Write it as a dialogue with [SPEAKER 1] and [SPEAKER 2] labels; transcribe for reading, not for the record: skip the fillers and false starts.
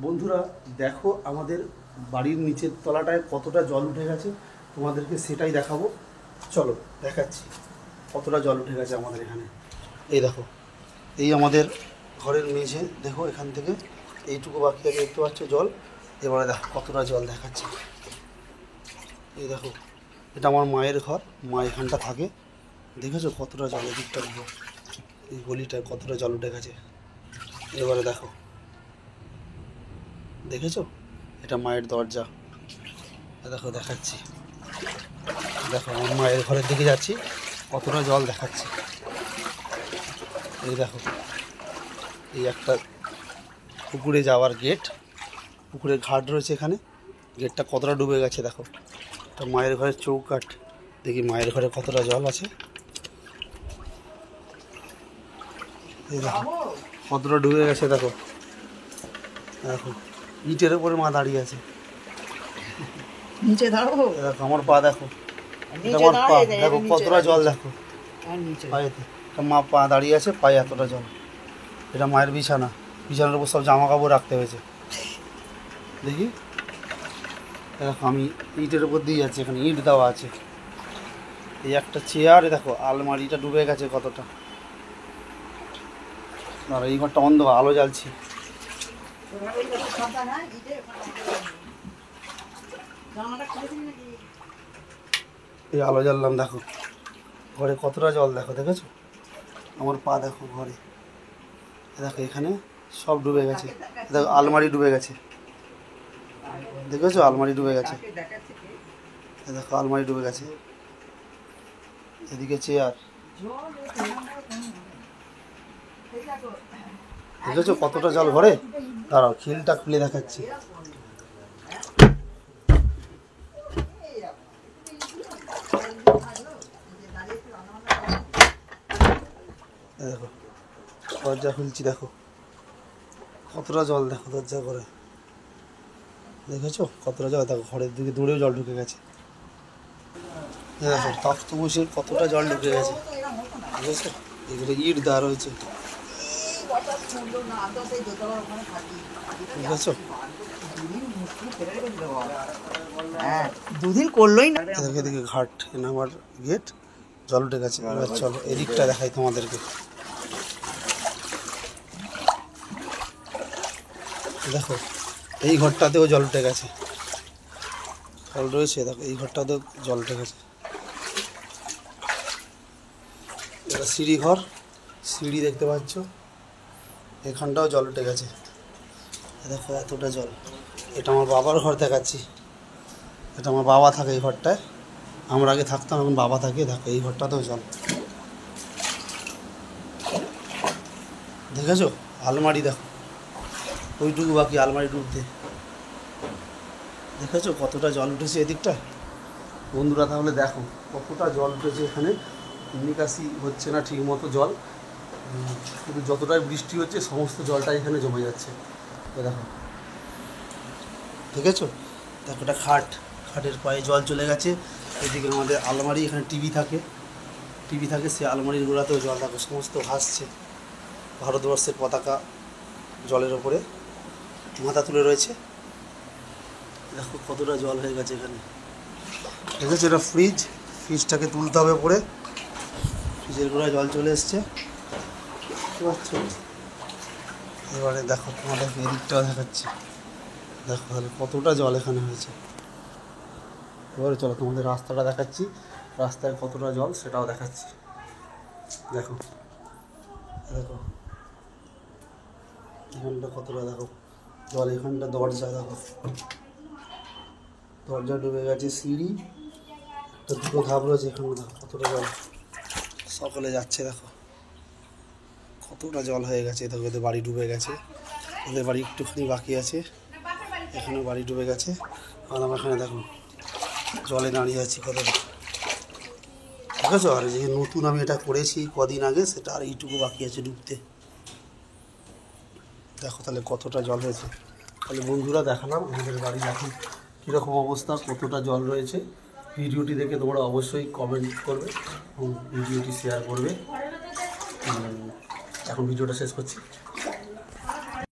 [SPEAKER 1] বন্ধুরা দেখো আমাদের বাড়ির নিচের তলাটায় কতটা জল উঠে গেছে, তোমাদেরকে সেটাই দেখাবো। চলো দেখাচ্ছি কতটা জল উঠে গেছে আমাদের এখানে। এই দেখো, এই আমাদের ঘরের মেঝে, দেখো এখান থেকে এইটুকু বাকি আছে, দেখতে পাচ্ছ জল। এবারে দেখো কতটা জল দেখাচ্ছে। এই দেখো, এটা আমার মায়ের ঘর, মা এখানটা থাকে। দেখেছো কতটা জল, এদিকটা দেখো, এই গলিটায় কতটা জল উঠে গেছে। এবারে দেখো, দেখেছো এটা মায়ের দরজা। দেখো দেখাচ্ছি, দেখো আমার মায়ের ঘরের দিকে যাচ্ছি, কতটা জল দেখাচ্ছে। এই দেখো, এই একটা পুকুরে যাওয়ার গেট, পুকুরের ঘাট রয়েছে এখানে, গেটটা কতটা ডুবে গেছে দেখো। এটা মায়ের ঘরের চৌকাঠ, দেখি মায়ের ঘরে কতটা জল আছে। এই দেখো কতটা ডুবে গেছে দেখো। দেখো ইটের উপরে মা দাঁড়িয়ে আছে।
[SPEAKER 2] নিচে দাঁড়াবো,
[SPEAKER 1] দেখো আমার পা দেখো, আমার পা দেখো কতটা জল দেখো পায়েতে। মা পা দাঁড়িয়ে আছে, পায়ে এতটা জল। এটা মায়ের বিছানা, বিছানার উপর সব জামা কাপড় রাখতে হয়েছে। দেখি দেখো আমি ইটের উপর দিয়ে যাচ্ছি, এখানে ইট দেওয়া আছে। এই একটা চেয়ার, দেখো আলমারিটা ডুবে গেছে কতটা। আর এই ঘরটা অন্ধ, আলো জ্বালছি। এই আলো জ্বাললাম, দেখো ঘরে কতটা জল দেখো, দেখেছো আমার পা দেখো ঘরে। দেখো এখানে সব ডুবে গেছে, দেখো আলমারি ডুবে গেছে, দেখেছো আলমারি ডুবে গেছে। দেখো আলমারি ডুবে গেছে, এদিকে চেয়ার, দেখেছো কতটা জল ঘরে। দাঁড়াও খিলটা খুলে দেখাচ্ছি। দেখো দরজা খুলছি, দেখো কতটা জল দেখো দরজা করে, দেখেছো কতটা জল। দেখো ঘরের দিকে দূরেও জল ঢুকে গেছে। দেখো তক্ত বসে কতটা জল ঢুকে গেছে, বুঝেছো। এগুলো ইট দেওয়া রয়েছে, বুঝেছো।
[SPEAKER 2] দুদিন করলোই না।
[SPEAKER 1] এদিকে ঘাট, এনে আমার গেট, জল উঠে গেছে। এবার চলো এদিকটা দেখাই তোমাদেরকে। দেখো এই ঘরটাতেও জল উঠে গেছে, জল রয়েছে। দেখো এই ঘরটাতেও জল উঠে গেছে। এটা সিঁড়ি ঘর, সিঁড়ি দেখতে পাচ্ছ, এখানটাও জল উঠে গেছে। দেখো এতটা জল। এটা আমার বাবার ঘর দেখাচ্ছি, এটা আমার বাবা থাকে এই ঘরটায়, আমরা আগে থাকতাম, এখন বাবা থাকে। দেখো এই ঘরটাতেও জল, দেখেছো। আলমারি দেখো ওইটুকু বাকি আলমারি ডুবতে, দেখেছো কতটা জল উঠেছে এদিকটা। বন্ধুরা তাহলে দেখো কতটা জল উঠেছে এখানে, নিকাশি হচ্ছে না ঠিক মতো জল, শুধু যতটাই বৃষ্টি হচ্ছে সমস্ত জলটা এখানে জমে যাচ্ছে। দেখো দেখেছো, দেখো এটা খাট, খাটের পায়ে জল চলে গেছে। এদিকে আমাদের আলমারি, এখানে টিভি থাকে, সে আলমারির গোড়াতেও জল দেখো, সমস্ত ভাসছে। ভারতবর্ষের পতাকা জলের ওপরে মাথা তুলে রয়েছে। দেখো কতটা জল হয়ে গেছে এখানে, দেখেছো। এটা ফ্রিজ, ফ্রিজটাকে তুলতে হবে পরে, ফ্রিজের গোড়ায় জল চলে এসছে, বুঝতে পারছো। এবারে দেখো তোমাদের এদিকটাও দেখাচ্ছি, দেখো তাহলে কতটা জল এখানে হয়েছে। এবারে চলো তোমাদের রাস্তাটা দেখাচ্ছি, রাস্তায় কতটা জল সেটাও দেখাচ্ছি। দেখো দেখো এখানটা কতটা দেখো জল, এখানটা দরজা দেখো, দরজা ডুবে গেছে। সিঁড়ি একটা দুটো ধাপ রয়েছে, এখানে দেখো কতটা জল, সকলে যাচ্ছে। দেখো কতটা জল হয়ে গেছে। দেখো ওদের বাড়ি ডুবে গেছে, ওদের বাড়ি একটুখানি বাকি আছে, এখানেও বাড়ি ডুবে গেছে। আর আমার এখানে দেখো জলে দাঁড়িয়ে আছি কতটা, দেখেছো। আর যে নতুন আমি এটা করেছি কদিন আগে, সেটা আর এইটুকু বাকি আছে ডুবতে। দেখো তাহলে কতটা জল হয়েছে। তাহলে বন্ধুরা দেখালাম আমাদের বাড়ির এখন কীরকম অবস্থা, কতটা জল রয়েছে। ভিডিওটি দেখে তোমরা অবশ্যই কমেন্ট করবে এবং ভিডিওটি শেয়ার করবে। এখন ভিডিওটা শেষ করছি।